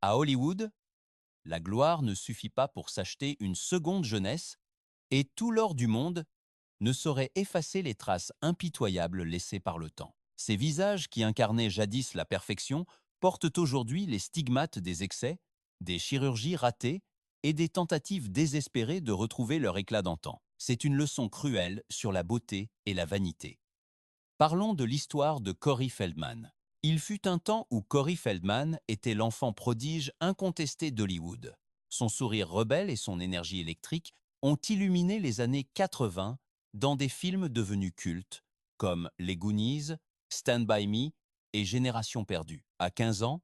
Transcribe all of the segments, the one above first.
À Hollywood, la gloire ne suffit pas pour s'acheter une seconde jeunesse et tout l'or du monde ne saurait effacer les traces impitoyables laissées par le temps. Ces visages qui incarnaient jadis la perfection portent aujourd'hui les stigmates des excès, des chirurgies ratées et des tentatives désespérées de retrouver leur éclat d'antan. C'est une leçon cruelle sur la beauté et la vanité. Parlons de l'histoire de Corey Feldman. Il fut un temps où Corey Feldman était l'enfant prodige incontesté d'Hollywood. Son sourire rebelle et son énergie électrique ont illuminé les années 80 dans des films devenus cultes comme Les Goonies, Stand By Me et Génération perdue. À 15 ans,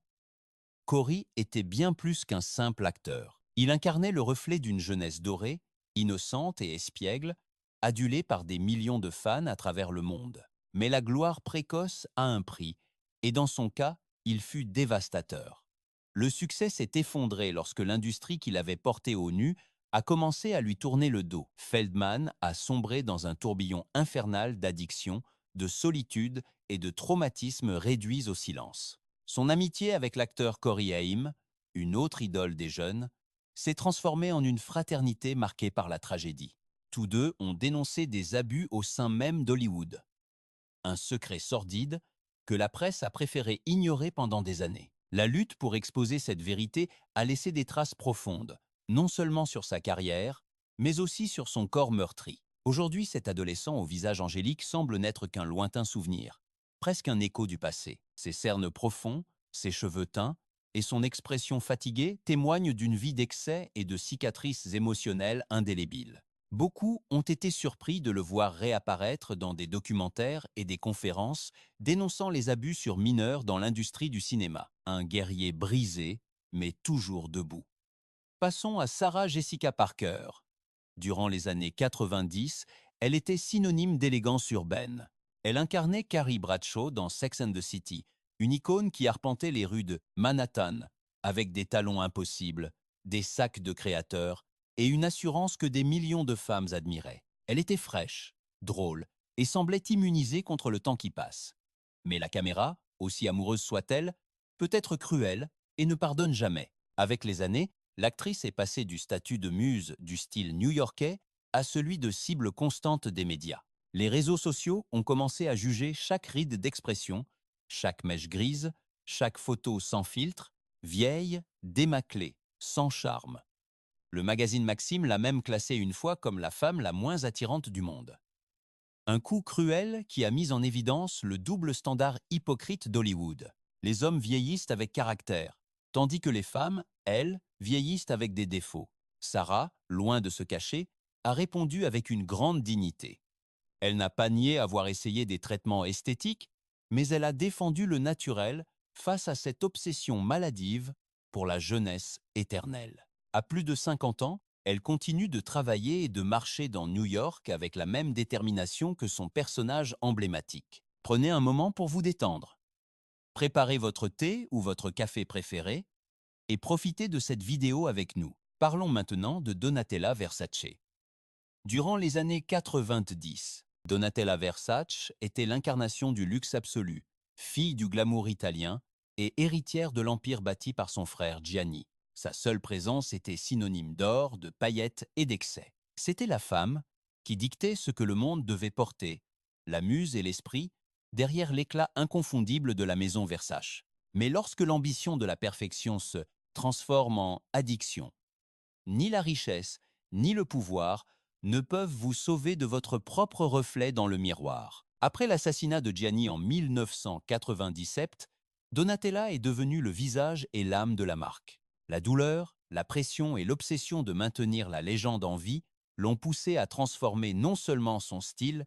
Corey était bien plus qu'un simple acteur. Il incarnait le reflet d'une jeunesse dorée, innocente et espiègle, adulée par des millions de fans à travers le monde. Mais la gloire précoce a un prix, et dans son cas, il fut dévastateur. Le succès s'est effondré lorsque l'industrie qui l'avait porté au nu a commencé à lui tourner le dos. Feldman a sombré dans un tourbillon infernal d'addiction, de solitude et de traumatismes réduits au silence. Son amitié avec l'acteur Corey Haim, une autre idole des jeunes, s'est transformée en une fraternité marquée par la tragédie. Tous deux ont dénoncé des abus au sein même d'Hollywood. Un secret sordide que la presse a préféré ignorer pendant des années. La lutte pour exposer cette vérité a laissé des traces profondes, non seulement sur sa carrière, mais aussi sur son corps meurtri. Aujourd'hui, cet adolescent au visage angélique semble n'être qu'un lointain souvenir, presque un écho du passé. Ses cernes profonds, ses cheveux teints et son expression fatiguée témoignent d'une vie d'excès et de cicatrices émotionnelles indélébiles. Beaucoup ont été surpris de le voir réapparaître dans des documentaires et des conférences dénonçant les abus sur mineurs dans l'industrie du cinéma. Un guerrier brisé, mais toujours debout. Passons à Sarah Jessica Parker. Durant les années 90, elle était synonyme d'élégance urbaine. Elle incarnait Carrie Bradshaw dans Sex and the City, une icône qui arpentait les rues de Manhattan, avec des talons impossibles, des sacs de créateurs et une assurance que des millions de femmes admiraient. Elle était fraîche, drôle et semblait immunisée contre le temps qui passe. Mais la caméra, aussi amoureuse soit-elle, peut être cruelle et ne pardonne jamais. Avec les années, l'actrice est passée du statut de muse du style new-yorkais à celui de cible constante des médias. Les réseaux sociaux ont commencé à juger chaque ride d'expression, chaque mèche grise, chaque photo sans filtre, vieille, démaclée, sans charme. Le magazine Maxim l'a même classée une fois comme la femme la moins attirante du monde. Un coup cruel qui a mis en évidence le double standard hypocrite d'Hollywood. Les hommes vieillissent avec caractère, tandis que les femmes, elles, vieillissent avec des défauts. Sarah, loin de se cacher, a répondu avec une grande dignité. Elle n'a pas nié avoir essayé des traitements esthétiques, mais elle a défendu le naturel face à cette obsession maladive pour la jeunesse éternelle. À plus de 50 ans, elle continue de travailler et de marcher dans New York avec la même détermination que son personnage emblématique. Prenez un moment pour vous détendre. Préparez votre thé ou votre café préféré et profitez de cette vidéo avec nous. Parlons maintenant de Donatella Versace. Durant les années 90, Donatella Versace était l'incarnation du luxe absolu, fille du glamour italien et héritière de l'empire bâti par son frère Gianni. Sa seule présence était synonyme d'or, de paillettes et d'excès. C'était la femme qui dictait ce que le monde devait porter, la muse et l'esprit, derrière l'éclat inconfondible de la maison Versace. Mais lorsque l'ambition de la perfection se transforme en addiction, ni la richesse, ni le pouvoir ne peuvent vous sauver de votre propre reflet dans le miroir. Après l'assassinat de Gianni en 1997, Donatella est devenue le visage et l'âme de la marque. La douleur, la pression et l'obsession de maintenir la légende en vie l'ont poussée à transformer non seulement son style,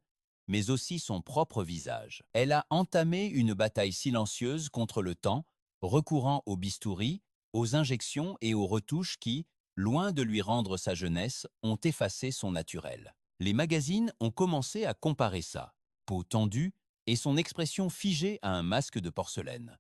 mais aussi son propre visage. Elle a entamé une bataille silencieuse contre le temps, recourant au bistouri, aux injections et aux retouches qui, loin de lui rendre sa jeunesse, ont effacé son naturel. Les magazines ont commencé à comparer ça, peau tendue et son expression figée à un masque de porcelaine.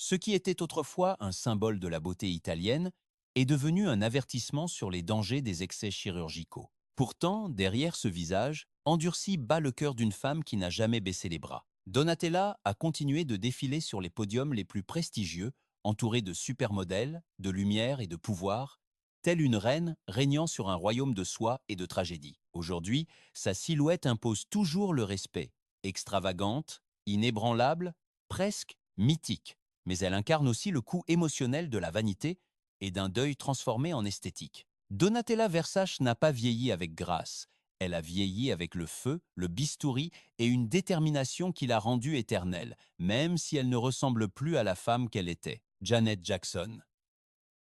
Ce qui était autrefois un symbole de la beauté italienne est devenu un avertissement sur les dangers des excès chirurgicaux. Pourtant, derrière ce visage, endurci bat le cœur d'une femme qui n'a jamais baissé les bras. Donatella a continué de défiler sur les podiums les plus prestigieux entourée de supermodèles, de lumière et de pouvoir, telle une reine régnant sur un royaume de soie et de tragédie. Aujourd'hui, sa silhouette impose toujours le respect. Extravagante, inébranlable, presque mythique. Mais elle incarne aussi le coût émotionnel de la vanité et d'un deuil transformé en esthétique. Donatella Versace n'a pas vieilli avec grâce. Elle a vieilli avec le feu, le bistouri et une détermination qui l'a rendue éternelle, même si elle ne ressemble plus à la femme qu'elle était, Janet Jackson.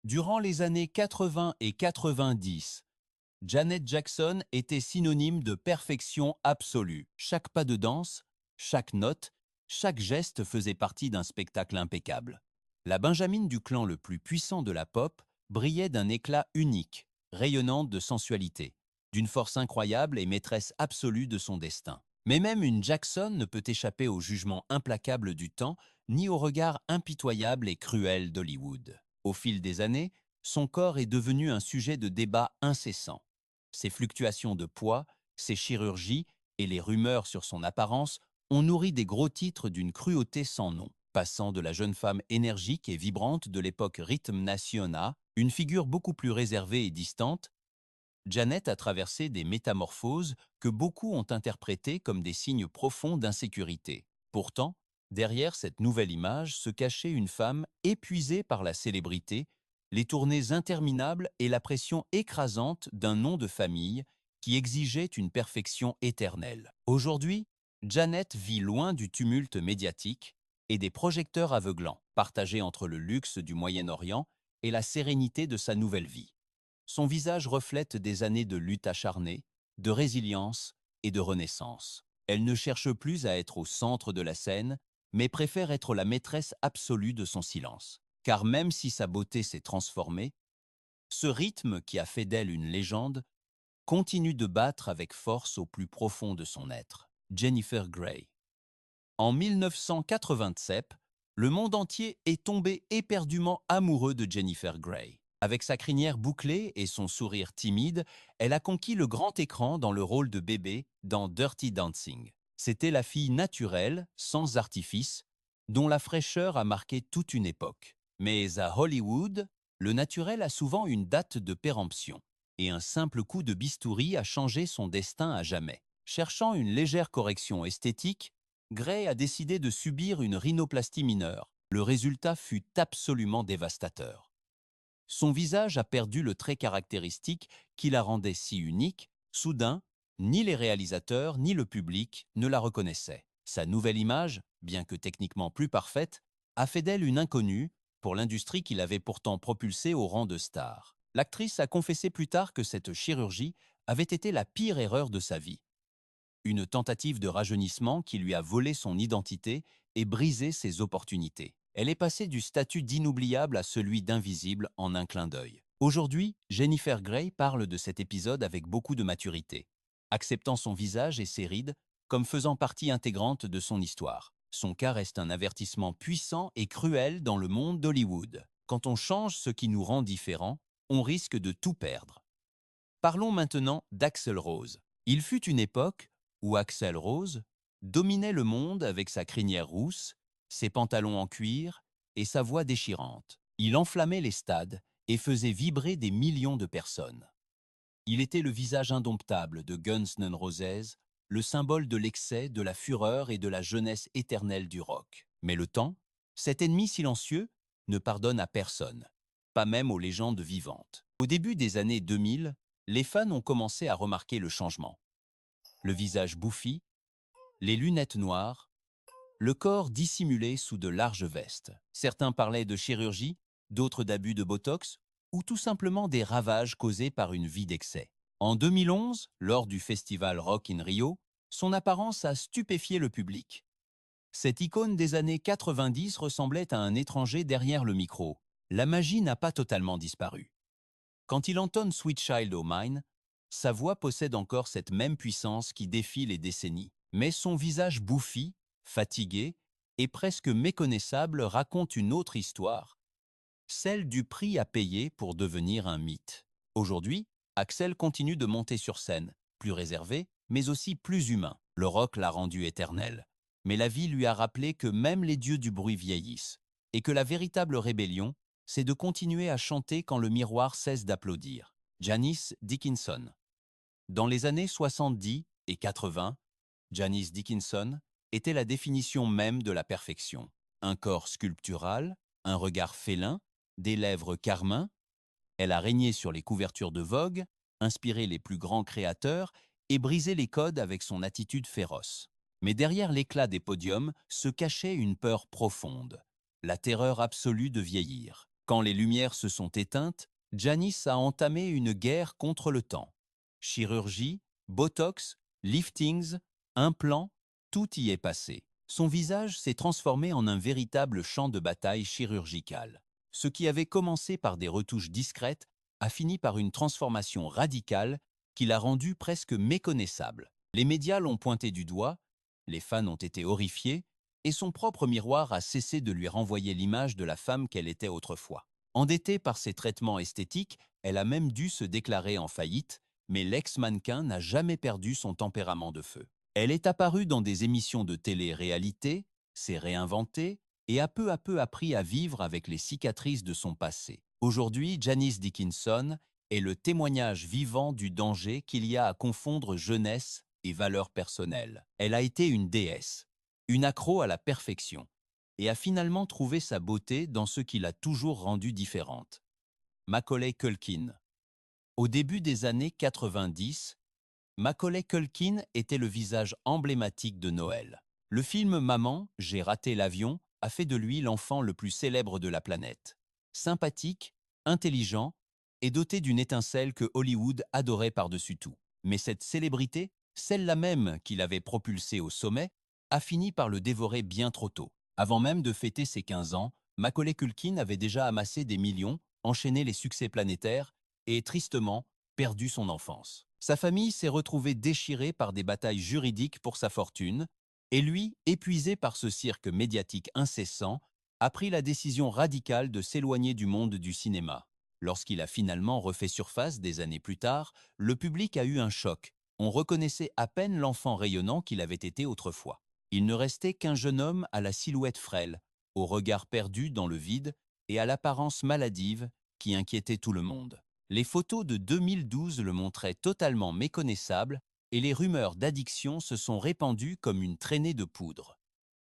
Durant les années 80 et 90, Janet Jackson était synonyme de perfection absolue. Chaque pas de danse, chaque note, chaque geste faisait partie d'un spectacle impeccable. La Benjamine du clan le plus puissant de la pop brillait d'un éclat unique, rayonnante de sensualité, d'une force incroyable et maîtresse absolue de son destin. Mais même une Jackson ne peut échapper au jugement implacable du temps, ni au regard impitoyable et cruel d'Hollywood. Au fil des années, son corps est devenu un sujet de débat incessant. Ses fluctuations de poids, ses chirurgies et les rumeurs sur son apparence ont nourri des gros titres d'une cruauté sans nom, passant de la jeune femme énergique et vibrante de l'époque Rhythm Nation, une figure beaucoup plus réservée et distante. Janet a traversé des métamorphoses que beaucoup ont interprétées comme des signes profonds d'insécurité. Pourtant, derrière cette nouvelle image se cachait une femme épuisée par la célébrité, les tournées interminables et la pression écrasante d'un nom de famille qui exigeait une perfection éternelle. Aujourd'hui, Janet vit loin du tumulte médiatique et des projecteurs aveuglants, partagés entre le luxe du Moyen-Orient et la sérénité de sa nouvelle vie. Son visage reflète des années de lutte acharnée, de résilience et de renaissance. Elle ne cherche plus à être au centre de la scène, mais préfère être la maîtresse absolue de son silence. Car même si sa beauté s'est transformée, ce rythme qui a fait d'elle une légende continue de battre avec force au plus profond de son être. Jennifer Grey. En 1987, le monde entier est tombé éperdument amoureux de Jennifer Grey. Avec sa crinière bouclée et son sourire timide, elle a conquis le grand écran dans le rôle de bébé dans Dirty Dancing. C'était la fille naturelle, sans artifice, dont la fraîcheur a marqué toute une époque. Mais à Hollywood, le naturel a souvent une date de péremption, et un simple coup de bistouri a changé son destin à jamais. Cherchant une légère correction esthétique, Grey a décidé de subir une rhinoplastie mineure. Le résultat fut absolument dévastateur. Son visage a perdu le trait caractéristique qui la rendait si unique. Soudain, ni les réalisateurs ni le public ne la reconnaissaient. Sa nouvelle image, bien que techniquement plus parfaite, a fait d'elle une inconnue pour l'industrie qui l'avait pourtant propulsée au rang de star. L'actrice a confessé plus tard que cette chirurgie avait été la pire erreur de sa vie. Une tentative de rajeunissement qui lui a volé son identité et brisé ses opportunités. Elle est passée du statut d'inoubliable à celui d'invisible en un clin d'œil. Aujourd'hui, Jennifer Grey parle de cet épisode avec beaucoup de maturité, acceptant son visage et ses rides comme faisant partie intégrante de son histoire. Son cas reste un avertissement puissant et cruel dans le monde d'Hollywood. Quand on change ce qui nous rend différents, on risque de tout perdre. Parlons maintenant d'Axl Rose. Il fut une époque où Axl Rose dominait le monde avec sa crinière rousse, ses pantalons en cuir et sa voix déchirante. Il enflammait les stades et faisait vibrer des millions de personnes. Il était le visage indomptable de Guns N' Roses, le symbole de l'excès, de la fureur et de la jeunesse éternelle du rock. Mais le temps, cet ennemi silencieux, ne pardonne à personne, pas même aux légendes vivantes. Au début des années 2000, les fans ont commencé à remarquer le changement. Le visage bouffi, les lunettes noires, le corps dissimulé sous de larges vestes. Certains parlaient de chirurgie, d'autres d'abus de Botox, ou tout simplement des ravages causés par une vie d'excès. En 2011, lors du festival Rock in Rio, son apparence a stupéfié le public. Cette icône des années 90 ressemblait à un étranger derrière le micro. La magie n'a pas totalement disparu. Quand il entonne Sweet Child O' Mine, sa voix possède encore cette même puissance qui défie les décennies. Mais son visage bouffi, fatigué et presque méconnaissable raconte une autre histoire, celle du prix à payer pour devenir un mythe. Aujourd'hui, Axl continue de monter sur scène, plus réservé, mais aussi plus humain. Le rock l'a rendu éternel. Mais la vie lui a rappelé que même les dieux du bruit vieillissent. et que la véritable rébellion, c'est de continuer à chanter quand le miroir cesse d'applaudir. Janice Dickinson. Dans les années 70 et 80, Janice Dickinson était la définition même de la perfection. Un corps sculptural, un regard félin, des lèvres carmin. Elle a régné sur les couvertures de Vogue, inspiré les plus grands créateurs et brisé les codes avec son attitude féroce. Mais derrière l'éclat des podiums se cachait une peur profonde, la terreur absolue de vieillir. Quand les lumières se sont éteintes, Janice a entamé une guerre contre le temps. Chirurgie, botox, liftings, implants, tout y est passé. Son visage s'est transformé en un véritable champ de bataille chirurgical. Ce qui avait commencé par des retouches discrètes a fini par une transformation radicale qui l'a rendue presque méconnaissable. Les médias l'ont pointé du doigt, les fans ont été horrifiés, et son propre miroir a cessé de lui renvoyer l'image de la femme qu'elle était autrefois. Endettée par ses traitements esthétiques, elle a même dû se déclarer en faillite, mais l'ex-mannequin n'a jamais perdu son tempérament de feu. Elle est apparue dans des émissions de télé-réalité, s'est réinventée, et a peu à peu appris à vivre avec les cicatrices de son passé. Aujourd'hui, Janice Dickinson est le témoignage vivant du danger qu'il y a à confondre jeunesse et valeurs personnelles. Elle a été une déesse, une accro à la perfection, et a finalement trouvé sa beauté dans ce qui l'a toujours rendue différente. Macaulay Culkin. Au début des années 90, Macaulay Culkin était le visage emblématique de Noël. Le film Maman, j'ai raté l'avion a fait de lui l'enfant le plus célèbre de la planète. Sympathique, intelligent et doté d'une étincelle que Hollywood adorait par-dessus tout. Mais cette célébrité, celle-là même qui l'avait propulsé au sommet, a fini par le dévorer bien trop tôt. Avant même de fêter ses 15 ans, Macaulay Culkin avait déjà amassé des millions, enchaîné les succès planétaires et, tristement, perdu son enfance. Sa famille s'est retrouvée déchirée par des batailles juridiques pour sa fortune, et lui, épuisé par ce cirque médiatique incessant, a pris la décision radicale de s'éloigner du monde du cinéma. Lorsqu'il a finalement refait surface des années plus tard, le public a eu un choc. On reconnaissait à peine l'enfant rayonnant qu'il avait été autrefois. Il ne restait qu'un jeune homme à la silhouette frêle, au regard perdu dans le vide et à l'apparence maladive qui inquiétait tout le monde. Les photos de 2012 le montraient totalement méconnaissable et les rumeurs d'addiction se sont répandues comme une traînée de poudre.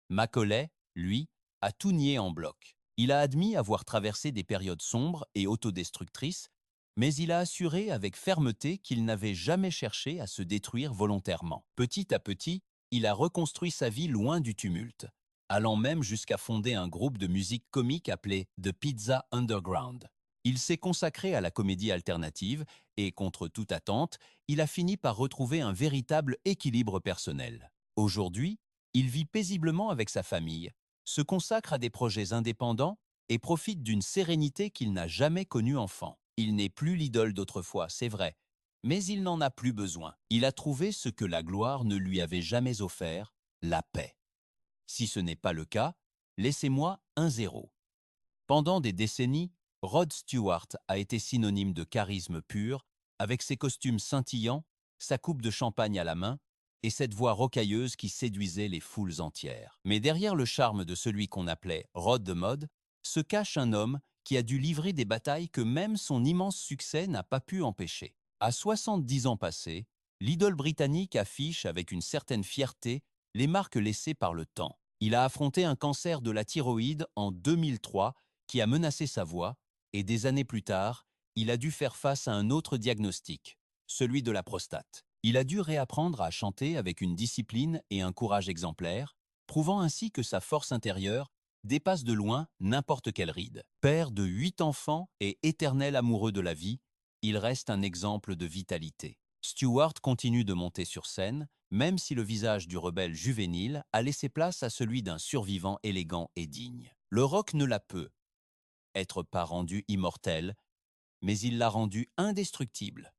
Macaulay, lui, a tout nié en bloc. Il a admis avoir traversé des périodes sombres et autodestructrices, mais il a assuré avec fermeté qu'il n'avait jamais cherché à se détruire volontairement. Petit à petit, il a reconstruit sa vie loin du tumulte, allant même jusqu'à fonder un groupe de musique comique appelé The Pizza Underground. Il s'est consacré à la comédie alternative et, contre toute attente, il a fini par retrouver un véritable équilibre personnel. Aujourd'hui, il vit paisiblement avec sa famille, se consacre à des projets indépendants et profite d'une sérénité qu'il n'a jamais connue enfant. Il n'est plus l'idole d'autrefois, c'est vrai, mais il n'en a plus besoin. Il a trouvé ce que la gloire ne lui avait jamais offert, la paix. Si ce n'est pas le cas, laissez-moi un zéro. Pendant des décennies, Rod Stewart a été synonyme de charisme pur, avec ses costumes scintillants, sa coupe de champagne à la main et cette voix rocailleuse qui séduisait les foules entières. Mais derrière le charme de celui qu'on appelait Rod de mode, se cache un homme qui a dû livrer des batailles que même son immense succès n'a pas pu empêcher. À 70 ans passés, l'idole britannique affiche avec une certaine fierté les marques laissées par le temps. Il a affronté un cancer de la thyroïde en 2003 qui a menacé sa voix, et des années plus tard, il a dû faire face à un autre diagnostic, celui de la prostate. Il a dû réapprendre à chanter avec une discipline et un courage exemplaires, prouvant ainsi que sa force intérieure dépasse de loin n'importe quelle ride. Père de 8 enfants et éternel amoureux de la vie, il reste un exemple de vitalité. Stewart continue de monter sur scène, même si le visage du rebelle juvénile a laissé place à celui d'un survivant élégant et digne. Le rock ne l'a peut être pas rendu immortel, mais il l'a rendu indestructible.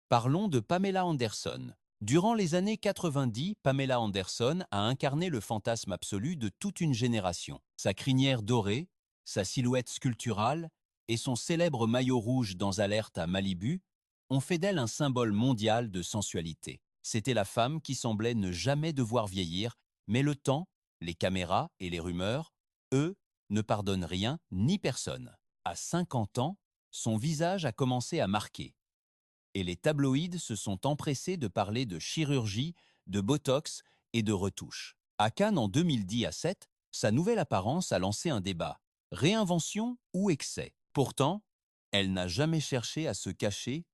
Parlons de Pamela Anderson. Durant les années 90, Pamela Anderson a incarné le fantasme absolu de toute une génération. Sa crinière dorée, sa silhouette sculpturale et son célèbre maillot rouge dans Alerte à Malibu ont fait d'elle un symbole mondial de sensualité. C'était la femme qui semblait ne jamais devoir vieillir, mais le temps, les caméras et les rumeurs, eux, ne pardonne rien ni personne. À 50 ans, son visage a commencé à marquer. Et les tabloïds se sont empressés de parler de chirurgie, de botox et de retouches. À Cannes en 2017, sa nouvelle apparence a lancé un débat. Réinvention ou excès? Pourtant, elle n'a jamais cherché à se cacher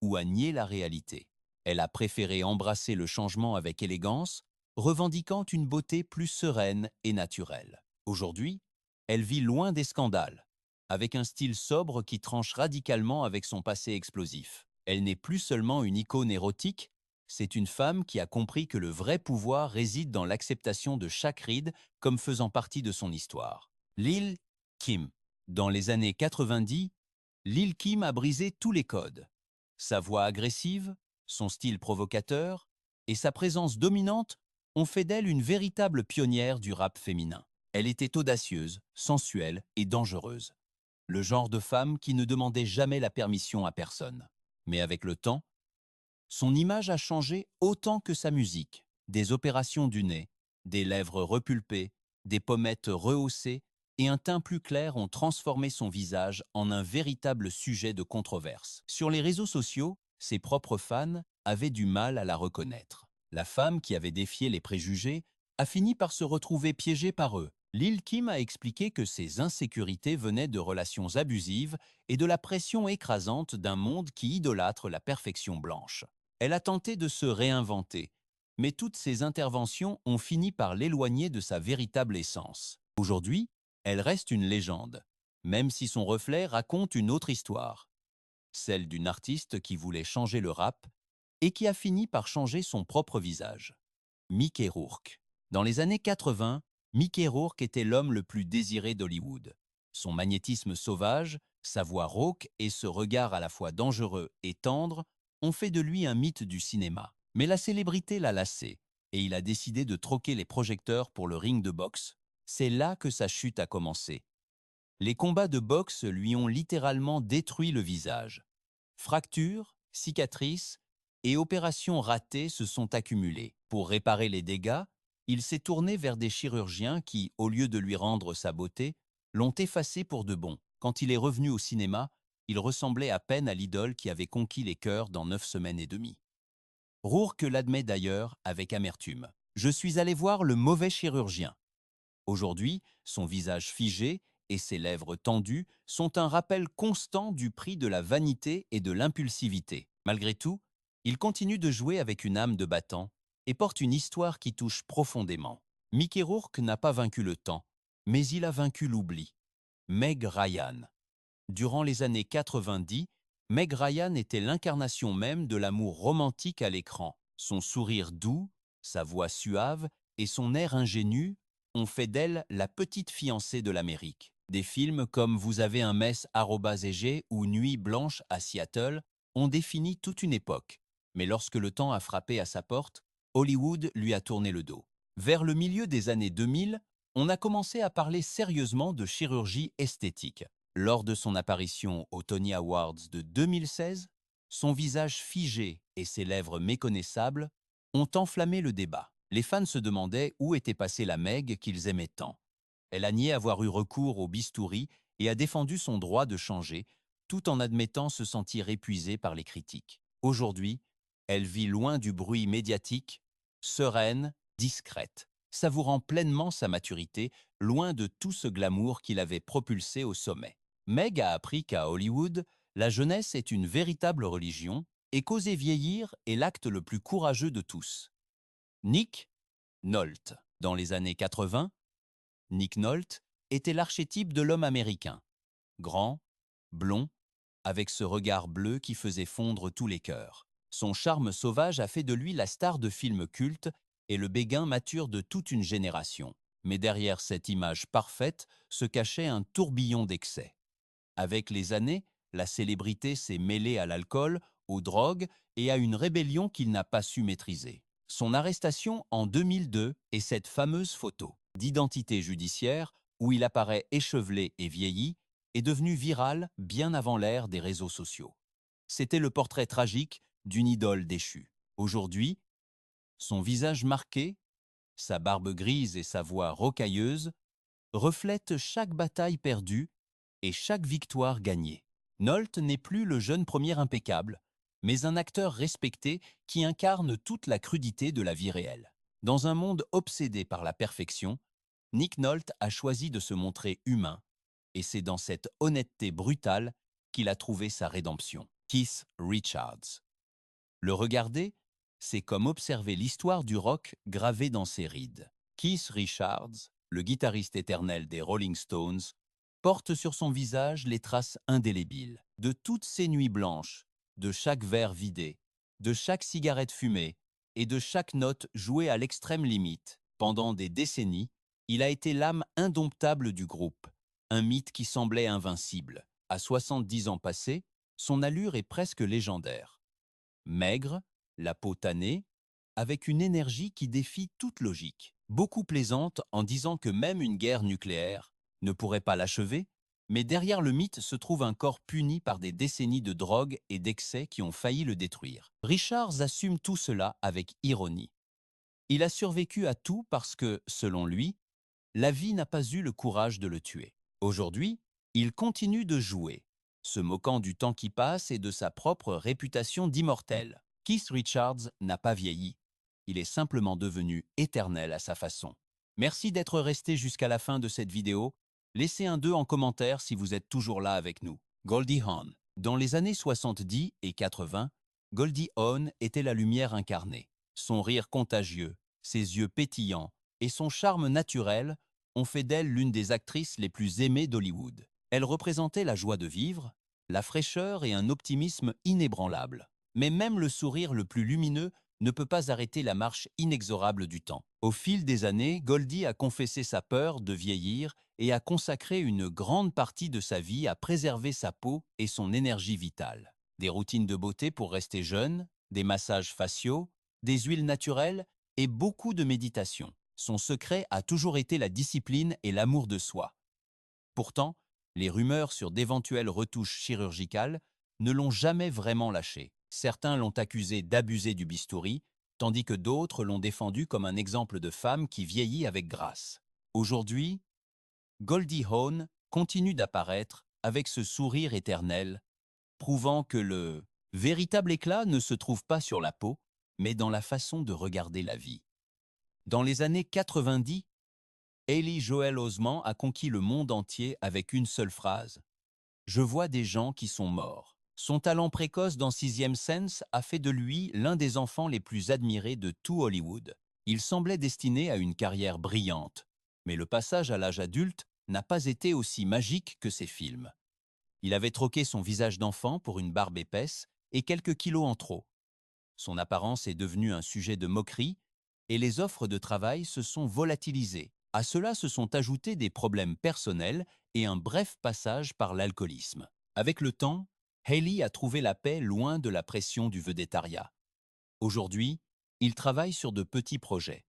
ou à nier la réalité. Elle a préféré embrasser le changement avec élégance, revendiquant une beauté plus sereine et naturelle. Aujourd'hui, elle vit loin des scandales, avec un style sobre qui tranche radicalement avec son passé explosif. Elle n'est plus seulement une icône érotique, c'est une femme qui a compris que le vrai pouvoir réside dans l'acceptation de chaque ride comme faisant partie de son histoire. Lil Kim. Dans les années 90, Lil Kim a brisé tous les codes. Sa voix agressive, son style provocateur et sa présence dominante ont fait d'elle une véritable pionnière du rap féminin. Elle était audacieuse, sensuelle et dangereuse. Le genre de femme qui ne demandait jamais la permission à personne. Mais avec le temps, son image a changé autant que sa musique. Des opérations du nez, des lèvres repulpées, des pommettes rehaussées et un teint plus clair ont transformé son visage en un véritable sujet de controverse. Sur les réseaux sociaux, ses propres fans avaient du mal à la reconnaître. La femme qui avait défié les préjugés a fini par se retrouver piégée par eux. Lil Kim a expliqué que ses insécurités venaient de relations abusives et de la pression écrasante d'un monde qui idolâtre la perfection blanche. Elle a tenté de se réinventer, mais toutes ses interventions ont fini par l'éloigner de sa véritable essence. Aujourd'hui, elle reste une légende, même si son reflet raconte une autre histoire, celle d'une artiste qui voulait changer le rap et qui a fini par changer son propre visage. Mickey Rourke. Dans les années 80, Mickey Rourke était l'homme le plus désiré d'Hollywood. Son magnétisme sauvage, sa voix rauque et ce regard à la fois dangereux et tendre ont fait de lui un mythe du cinéma. Mais la célébrité l'a lassé et il a décidé de troquer les projecteurs pour le ring de boxe. C'est là que sa chute a commencé. Les combats de boxe lui ont littéralement détruit le visage. Fractures, cicatrices et opérations ratées se sont accumulées. Pour réparer les dégâts, il s'est tourné vers des chirurgiens qui, au lieu de lui rendre sa beauté, l'ont effacé pour de bon. Quand il est revenu au cinéma, il ressemblait à peine à l'idole qui avait conquis les cœurs dans 9 semaines et demie. Rourke l'admet d'ailleurs avec amertume. Je suis allé voir le mauvais chirurgien. Aujourd'hui, son visage figé et ses lèvres tendues sont un rappel constant du prix de la vanité et de l'impulsivité. Malgré tout, il continue de jouer avec une âme de battant et porte une histoire qui touche profondément. Mickey Rourke n'a pas vaincu le temps, mais il a vaincu l'oubli. Meg Ryan. Durant les années 90, Meg Ryan était l'incarnation même de l'amour romantique à l'écran. Son sourire doux, sa voix suave et son air ingénu ont fait d'elle la petite fiancée de l'Amérique. Des films comme Vous avez un mess @EG ou Nuit blanche à Seattle ont défini toute une époque. Mais lorsque le temps a frappé à sa porte, Hollywood lui a tourné le dos. Vers le milieu des années 2000, on a commencé à parler sérieusement de chirurgie esthétique. Lors de son apparition aux Tony Awards de 2016, son visage figé et ses lèvres méconnaissables ont enflammé le débat. Les fans se demandaient où était passée la Meg qu'ils aimaient tant. Elle a nié avoir eu recours au bistouri et a défendu son droit de changer, tout en admettant se sentir épuisée par les critiques. Aujourd'hui, elle vit loin du bruit médiatique, sereine, discrète, savourant pleinement sa maturité, loin de tout ce glamour qui l'avait propulsée au sommet. Meg a appris qu'à Hollywood, la jeunesse est une véritable religion et qu'oser vieillir est l'acte le plus courageux de tous. Nick Nolte. Dans les années 80, Nick Nolte était l'archétype de l'homme américain. Grand, blond, avec ce regard bleu qui faisait fondre tous les cœurs. Son charme sauvage a fait de lui la star de films cultes et le béguin mature de toute une génération. Mais derrière cette image parfaite se cachait un tourbillon d'excès. Avec les années, la célébrité s'est mêlée à l'alcool, aux drogues et à une rébellion qu'il n'a pas su maîtriser. Son arrestation en 2002 est cette fameuse photo d'identité judiciaire où il apparaît échevelé et vieilli est devenue virale bien avant l'ère des réseaux sociaux. C'était le portrait tragique d'une idole déchue. Aujourd'hui, son visage marqué, sa barbe grise et sa voix rocailleuse reflète chaque bataille perdue et chaque victoire gagnée. Nolte n'est plus le jeune premier impeccable, mais un acteur respecté qui incarne toute la crudité de la vie réelle. Dans un monde obsédé par la perfection, Nick Nolte a choisi de se montrer humain, et c'est dans cette honnêteté brutale qu'il a trouvé sa rédemption. Keith Richards. Le regarder, c'est comme observer l'histoire du rock gravée dans ses rides. Keith Richards, le guitariste éternel des Rolling Stones, porte sur son visage les traces indélébiles de toutes ces nuits blanches, de chaque verre vidé, de chaque cigarette fumée et de chaque note jouée à l'extrême limite. Pendant des décennies, il a été l'âme indomptable du groupe, un mythe qui semblait invincible. À 70 ans passés, son allure est presque légendaire. Maigre, la peau tannée, avec une énergie qui défie toute logique. Beaucoup plaisante en disant que même une guerre nucléaire ne pourrait pas l'achever, mais derrière le mythe se trouve un corps puni par des décennies de drogue et d'excès qui ont failli le détruire. Richards assume tout cela avec ironie. Il a survécu à tout parce que, selon lui, la vie n'a pas eu le courage de le tuer. Aujourd'hui, il continue de jouer, se moquant du temps qui passe et de sa propre réputation d'immortel. Keith Richards n'a pas vieilli. Il est simplement devenu éternel à sa façon. Merci d'être resté jusqu'à la fin de cette vidéo. Laissez un 2 en commentaire si vous êtes toujours là avec nous. Goldie Hawn. Dans les années 70 et 80, Goldie Hawn était la lumière incarnée. Son rire contagieux, ses yeux pétillants et son charme naturel ont fait d'elle l'une des actrices les plus aimées d'Hollywood. Elle représentait la joie de vivre, la fraîcheur et un optimisme inébranlable. Mais même le sourire le plus lumineux ne peut pas arrêter la marche inexorable du temps. Au fil des années, Goldie a confessé sa peur de vieillir et a consacré une grande partie de sa vie à préserver sa peau et son énergie vitale. Des routines de beauté pour rester jeune, des massages faciaux, des huiles naturelles et beaucoup de méditation. Son secret a toujours été la discipline et l'amour de soi. Pourtant, les rumeurs sur d'éventuelles retouches chirurgicales ne l'ont jamais vraiment lâché. Certains l'ont accusé d'abuser du bistouri, tandis que d'autres l'ont défendu comme un exemple de femme qui vieillit avec grâce. Aujourd'hui, Goldie Hawn continue d'apparaître avec ce sourire éternel, prouvant que le véritable éclat ne se trouve pas sur la peau, mais dans la façon de regarder la vie. Dans les années 90, Haley Joel Osment a conquis le monde entier avec une seule phrase. Je vois des gens qui sont morts. Son talent précoce dans Sixième Sense a fait de lui l'un des enfants les plus admirés de tout Hollywood. Il semblait destiné à une carrière brillante, mais le passage à l'âge adulte n'a pas été aussi magique que ses films. Il avait troqué son visage d'enfant pour une barbe épaisse et quelques kilos en trop. Son apparence est devenue un sujet de moquerie et les offres de travail se sont volatilisées. À cela se sont ajoutés des problèmes personnels et un bref passage par l'alcoolisme. Avec le temps, Haley a trouvé la paix loin de la pression du vedettariat. Aujourd'hui, il travaille sur de petits projets,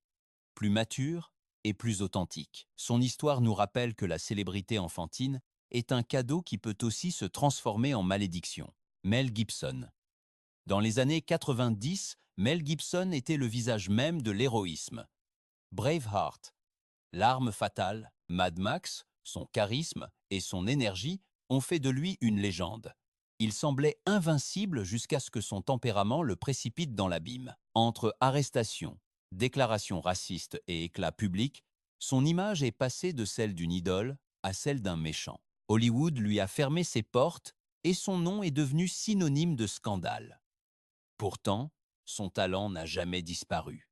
plus matures et plus authentiques. Son histoire nous rappelle que la célébrité enfantine est un cadeau qui peut aussi se transformer en malédiction. Mel Gibson. Dans les années 90, Mel Gibson était le visage même de l'héroïsme. Braveheart, L'arme fatale, Mad Max, son charisme et son énergie ont fait de lui une légende. Il semblait invincible jusqu'à ce que son tempérament le précipite dans l'abîme. Entre arrestations, déclarations racistes et éclats publics, son image est passée de celle d'une idole à celle d'un méchant. Hollywood lui a fermé ses portes et son nom est devenu synonyme de scandale. Pourtant, son talent n'a jamais disparu.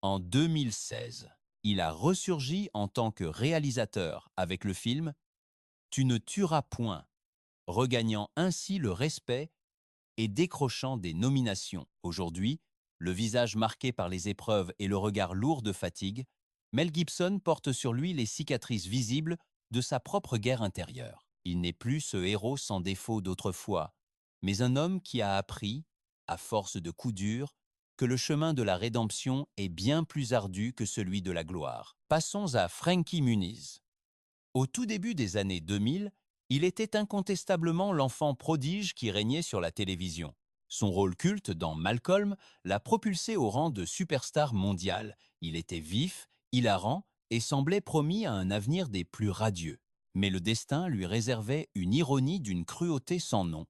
En 2016, il a ressurgi en tant que réalisateur avec le film Tu ne tueras point, regagnant ainsi le respect et décrochant des nominations. Aujourd'hui, le visage marqué par les épreuves et le regard lourd de fatigue, Mel Gibson porte sur lui les cicatrices visibles de sa propre guerre intérieure. Il n'est plus ce héros sans défaut d'autrefois, mais un homme qui a appris, à force de coups durs, que le chemin de la rédemption est bien plus ardu que celui de la gloire. Passons à Frankie Muniz. Au tout début des années 2000, il était incontestablement l'enfant prodige qui régnait sur la télévision. Son rôle culte dans Malcolm l'a propulsé au rang de superstar mondial. Il était vif, hilarant et semblait promis à un avenir des plus radieux. Mais le destin lui réservait une ironie d'une cruauté sans nom,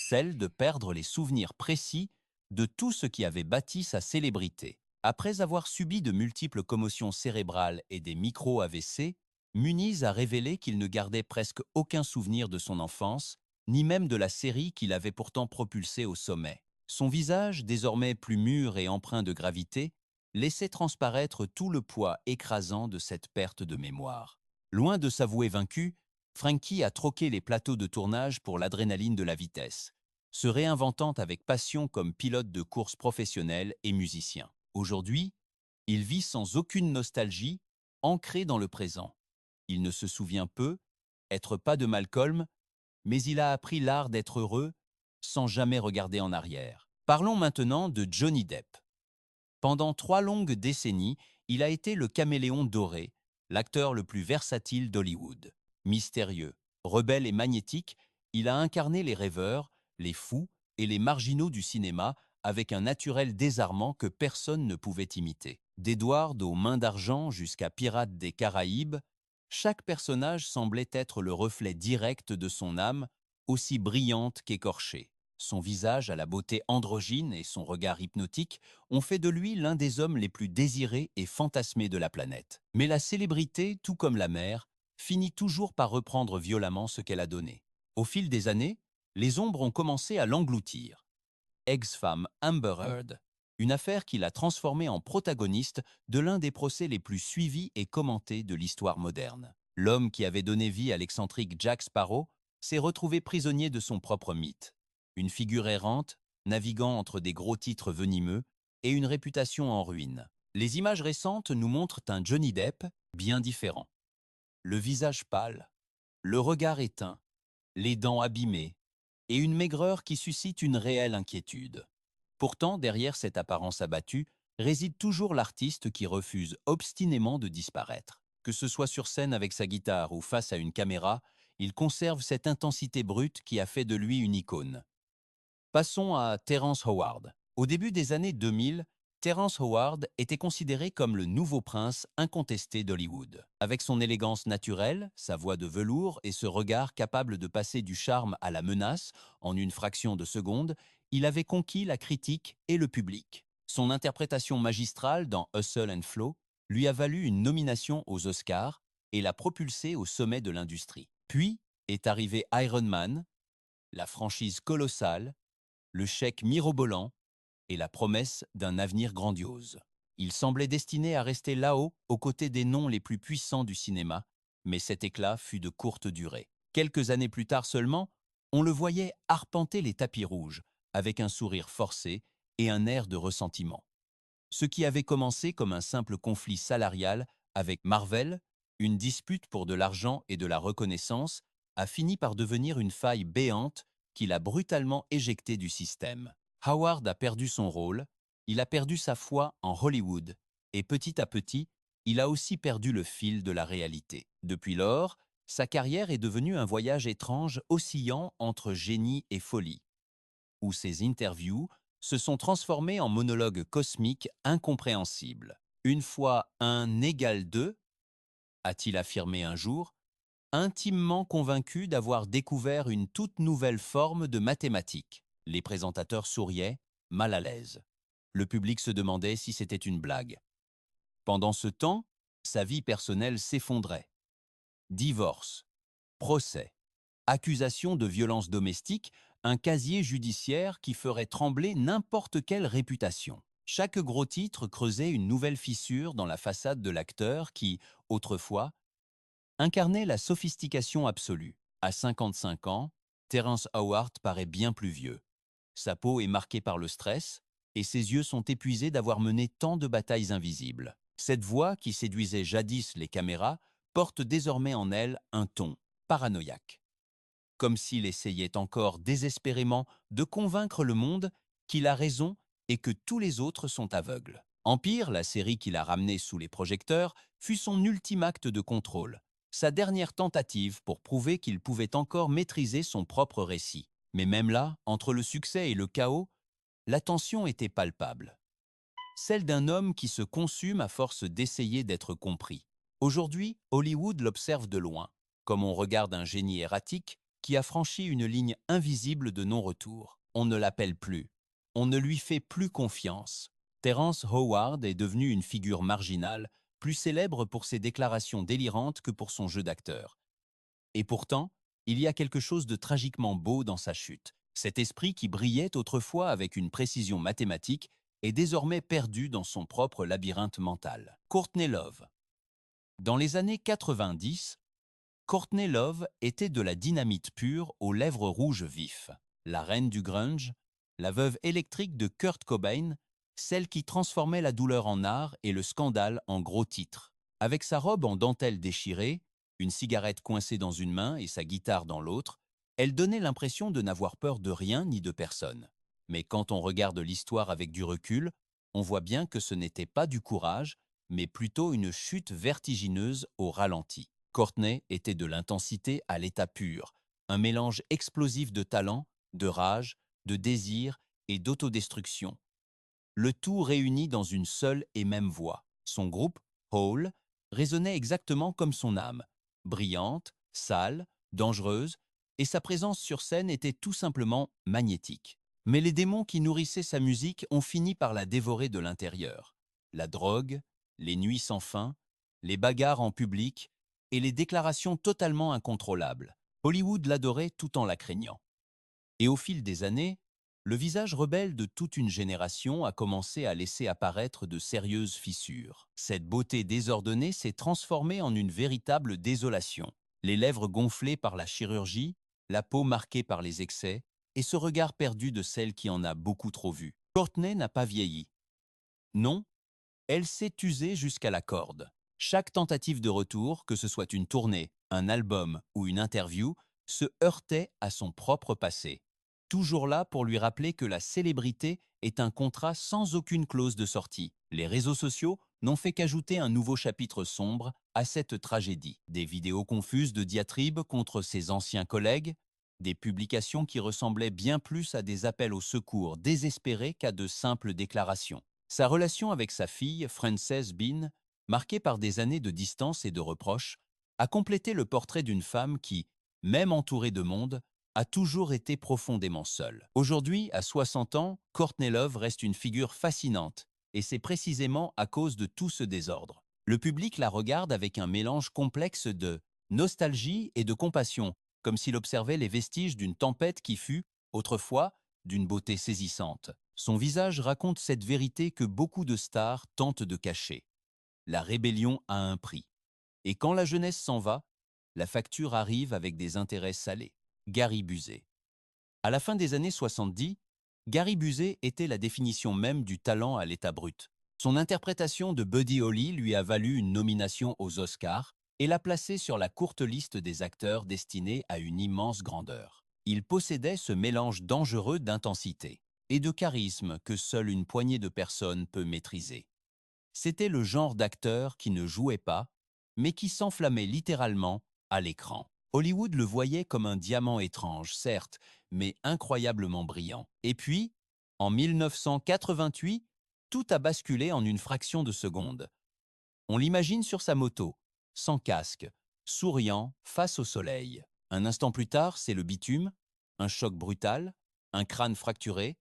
celle de perdre les souvenirs précis de tout ce qui avait bâti sa célébrité. Après avoir subi de multiples commotions cérébrales et des micro-AVC, Muniz a révélé qu'il ne gardait presque aucun souvenir de son enfance, ni même de la série qu'il avait pourtant propulsée au sommet. Son visage, désormais plus mûr et empreint de gravité, laissait transparaître tout le poids écrasant de cette perte de mémoire. Loin de s'avouer vaincu, Frankie a troqué les plateaux de tournage pour l'adrénaline de la vitesse, se réinventant avec passion comme pilote de course professionnel et musicien. Aujourd'hui, il vit sans aucune nostalgie, ancré dans le présent. Il ne se souvient peu, être pas de Malcolm, mais il a appris l'art d'être heureux sans jamais regarder en arrière. Parlons maintenant de Johnny Depp. Pendant 3 longues décennies, il a été le caméléon doré, l'acteur le plus versatile d'Hollywood. Mystérieux, rebelle et magnétique, il a incarné les rêveurs, les fous et les marginaux du cinéma avec un naturel désarmant que personne ne pouvait imiter. D'Edward aux Mains d'argent jusqu'à Pirates des Caraïbes, chaque personnage semblait être le reflet direct de son âme, aussi brillante qu'écorchée. Son visage à la beauté androgyne et son regard hypnotique ont fait de lui l'un des hommes les plus désirés et fantasmés de la planète. Mais la célébrité, tout comme la mer, finit toujours par reprendre violemment ce qu'elle a donné. Au fil des années, les ombres ont commencé à l'engloutir. Ex-femme Amber Heard, une affaire qui l'a transformé en protagoniste de l'un des procès les plus suivis et commentés de l'histoire moderne. L'homme qui avait donné vie à l'excentrique Jack Sparrow s'est retrouvé prisonnier de son propre mythe. Une figure errante, naviguant entre des gros titres venimeux et une réputation en ruine. Les images récentes nous montrent un Johnny Depp bien différent. Le visage pâle, le regard éteint, les dents abîmées et une maigreur qui suscite une réelle inquiétude. Pourtant, derrière cette apparence abattue, réside toujours l'artiste qui refuse obstinément de disparaître. Que ce soit sur scène avec sa guitare ou face à une caméra, il conserve cette intensité brute qui a fait de lui une icône. Passons à Terrence Howard. Au début des années 2000, Terrence Howard était considéré comme le nouveau prince incontesté d'Hollywood. Avec son élégance naturelle, sa voix de velours et ce regard capable de passer du charme à la menace en une fraction de seconde, il avait conquis la critique et le public. Son interprétation magistrale dans Hustle and Flow lui a valu une nomination aux Oscars et l'a propulsé au sommet de l'industrie. Puis est arrivé Iron Man, la franchise colossale, le chèque mirobolant et la promesse d'un avenir grandiose. Il semblait destiné à rester là-haut, aux côtés des noms les plus puissants du cinéma, mais cet éclat fut de courte durée. Quelques années plus tard seulement, on le voyait arpenter les tapis rouges, avec un sourire forcé et un air de ressentiment. Ce qui avait commencé comme un simple conflit salarial avec Marvel, une dispute pour de l'argent et de la reconnaissance, a fini par devenir une faille béante qui l'a brutalement éjecté du système. Howard a perdu son rôle, il a perdu sa foi en Hollywood, et petit à petit, il a aussi perdu le fil de la réalité. Depuis lors, sa carrière est devenue un voyage étrange oscillant entre génie et folie, où ses interviews se sont transformées en monologues cosmiques incompréhensibles. Une fois 1 égale 2, a-t-il affirmé un jour, intimement convaincu d'avoir découvert une toute nouvelle forme de mathématiques. Les présentateurs souriaient, mal à l'aise. Le public se demandait si c'était une blague. Pendant ce temps, sa vie personnelle s'effondrait. Divorce, procès, accusation de violence domestique, un casier judiciaire qui ferait trembler n'importe quelle réputation. Chaque gros titre creusait une nouvelle fissure dans la façade de l'acteur qui, autrefois, incarnait la sophistication absolue. À 55 ans, Terrence Howard paraît bien plus vieux. Sa peau est marquée par le stress et ses yeux sont épuisés d'avoir mené tant de batailles invisibles. Cette voix qui séduisait jadis les caméras porte désormais en elle un ton paranoïaque, comme s'il essayait encore désespérément de convaincre le monde qu'il a raison et que tous les autres sont aveugles. Empire, la série qu'il a ramenée sous les projecteurs, fut son ultime acte de contrôle, sa dernière tentative pour prouver qu'il pouvait encore maîtriser son propre récit. Mais même là, entre le succès et le chaos, la tension était palpable. celle d'un homme qui se consume à force d'essayer d'être compris. Aujourd'hui, Hollywood l'observe de loin, comme on regarde un génie erratique qui a franchi une ligne invisible de non-retour. On ne l'appelle plus. On ne lui fait plus confiance. Terrence Howard est devenu une figure marginale, plus célèbre pour ses déclarations délirantes que pour son jeu d'acteur. Et pourtant, il y a quelque chose de tragiquement beau dans sa chute. Cet esprit qui brillait autrefois avec une précision mathématique est désormais perdu dans son propre labyrinthe mental. Courtney Love. Dans les années 90, Courtney Love était de la dynamite pure aux lèvres rouges vifs. La reine du grunge, la veuve électrique de Kurt Cobain, celle qui transformait la douleur en art et le scandale en gros titres. Avec sa robe en dentelle déchirée, une cigarette coincée dans une main et sa guitare dans l'autre, elle donnait l'impression de n'avoir peur de rien ni de personne. Mais quand on regarde l'histoire avec du recul, on voit bien que ce n'était pas du courage, mais plutôt une chute vertigineuse au ralenti. Courtney était de l'intensité à l'état pur, un mélange explosif de talent, de rage, de désir et d'autodestruction. Le tout réuni dans une seule et même voix. Son groupe, Hole, résonnait exactement comme son âme, brillante, sale, dangereuse, et sa présence sur scène était tout simplement magnétique. Mais les démons qui nourrissaient sa musique ont fini par la dévorer de l'intérieur. La drogue, les nuits sans fin, les bagarres en public et les déclarations totalement incontrôlables. Hollywood l'adorait tout en la craignant. Et au fil des années, le visage rebelle de toute une génération a commencé à laisser apparaître de sérieuses fissures. Cette beauté désordonnée s'est transformée en une véritable désolation. Les lèvres gonflées par la chirurgie, la peau marquée par les excès, et ce regard perdu de celle qui en a beaucoup trop vu. Courtney n'a pas vieilli. Non, elle s'est usée jusqu'à la corde. Chaque tentative de retour, que ce soit une tournée, un album ou une interview, se heurtait à son propre passé. Toujours là pour lui rappeler que la célébrité est un contrat sans aucune clause de sortie. Les réseaux sociaux n'ont fait qu'ajouter un nouveau chapitre sombre à cette tragédie. Des vidéos confuses de diatribes contre ses anciens collègues, des publications qui ressemblaient bien plus à des appels au secours désespérés qu'à de simples déclarations. Sa relation avec sa fille, Frances Bean, marquée par des années de distance et de reproches, a complété le portrait d'une femme qui, même entourée de monde, a toujours été profondément seule. Aujourd'hui, à 60 ans, Courtney Love reste une figure fascinante, et c'est précisément à cause de tout ce désordre. Le public la regarde avec un mélange complexe de nostalgie et de compassion, comme s'il observait les vestiges d'une tempête qui fut, autrefois, d'une beauté saisissante. Son visage raconte cette vérité que beaucoup de stars tentent de cacher. La rébellion a un prix. Et quand la jeunesse s'en va, la facture arrive avec des intérêts salés. Gary Busey. À la fin des années 70, Gary Busey était la définition même du talent à l'état brut. Son interprétation de Buddy Holly lui a valu une nomination aux Oscars et l'a placé sur la courte liste des acteurs destinés à une immense grandeur. Il possédait ce mélange dangereux d'intensité et de charisme que seule une poignée de personnes peut maîtriser. C'était le genre d'acteur qui ne jouait pas, mais qui s'enflammait littéralement à l'écran. Hollywood le voyait comme un diamant étrange, certes, mais incroyablement brillant. Et puis, en 1988, tout a basculé en une fraction de seconde. On l'imagine sur sa moto, sans casque, souriant, face au soleil. Un instant plus tard, c'est le bitume, un choc brutal, un crâne fracturé.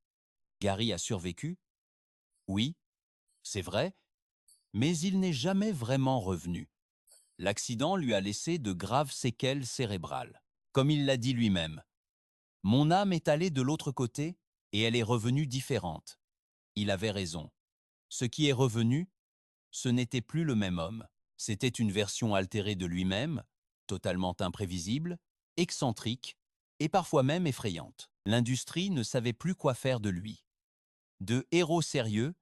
Gary a survécu. Oui, c'est vrai, mais il n'est jamais vraiment revenu. L'accident lui a laissé de graves séquelles cérébrales. Comme il l'a dit lui-même, « Mon âme est allée de l'autre côté et elle est revenue différente. » Il avait raison. Ce qui est revenu, ce n'était plus le même homme. C'était une version altérée de lui-même, totalement imprévisible, excentrique et parfois même effrayante. L'industrie ne savait plus quoi faire de lui. De héros sérieux,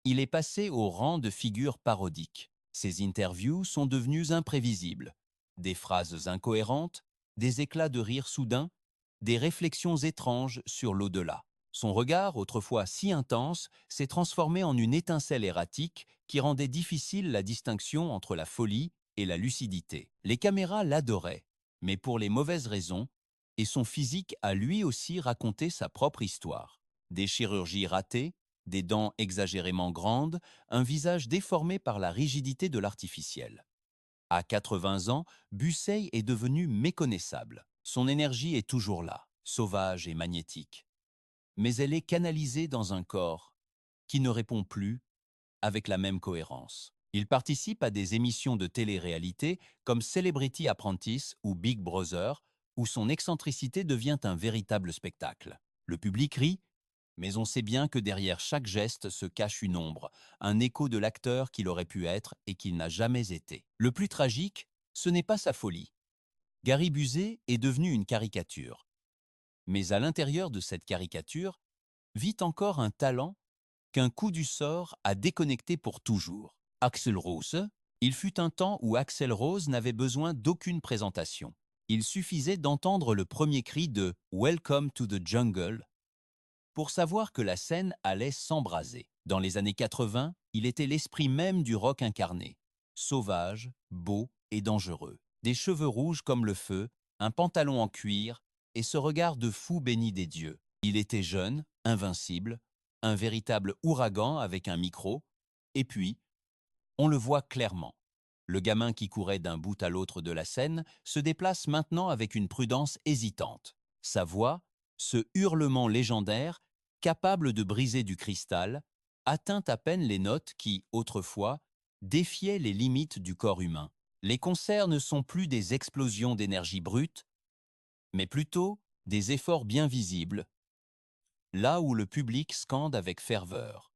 il est passé au rang de figure parodique. Ses interviews sont devenues imprévisibles. Des phrases incohérentes, des éclats de rire soudains, des réflexions étranges sur l'au-delà. Son regard, autrefois si intense, s'est transformé en une étincelle erratique qui rendait difficile la distinction entre la folie et la lucidité. Les caméras l'adoraient, mais pour les mauvaises raisons, et son physique a lui aussi raconté sa propre histoire. Des chirurgies ratées, des dents exagérément grandes, un visage déformé par la rigidité de l'artificiel. À 80 ans, Bussey est devenu méconnaissable. Son énergie est toujours là, sauvage et magnétique. Mais elle est canalisée dans un corps qui ne répond plus avec la même cohérence. Il participe à des émissions de télé-réalité comme Celebrity Apprentice ou Big Brother, où son excentricité devient un véritable spectacle. Le public rit, mais on sait bien que derrière chaque geste se cache une ombre, un écho de l'acteur qu'il aurait pu être et qu'il n'a jamais été. Le plus tragique, ce n'est pas sa folie. Gary Busey est devenu une caricature. Mais à l'intérieur de cette caricature vit encore un talent qu'un coup du sort a déconnecté pour toujours. Axl Rose, il fut un temps où Axl Rose n'avait besoin d'aucune présentation. Il suffisait d'entendre le premier cri de Welcome to the Jungle pour savoir que la scène allait s'embraser. Dans les années 80, il était l'esprit même du rock incarné. Sauvage, beau et dangereux. Des cheveux rouges comme le feu, un pantalon en cuir et ce regard de fou béni des dieux. Il était jeune, invincible, un véritable ouragan avec un micro. Et puis, on le voit clairement. Le gamin qui courait d'un bout à l'autre de la scène se déplace maintenant avec une prudence hésitante. Sa voix, ce hurlement légendaire, capable de briser du cristal, atteint à peine les notes qui, autrefois, défiaient les limites du corps humain. Les concerts ne sont plus des explosions d'énergie brute, mais plutôt des efforts bien visibles, là où le public scande avec ferveur.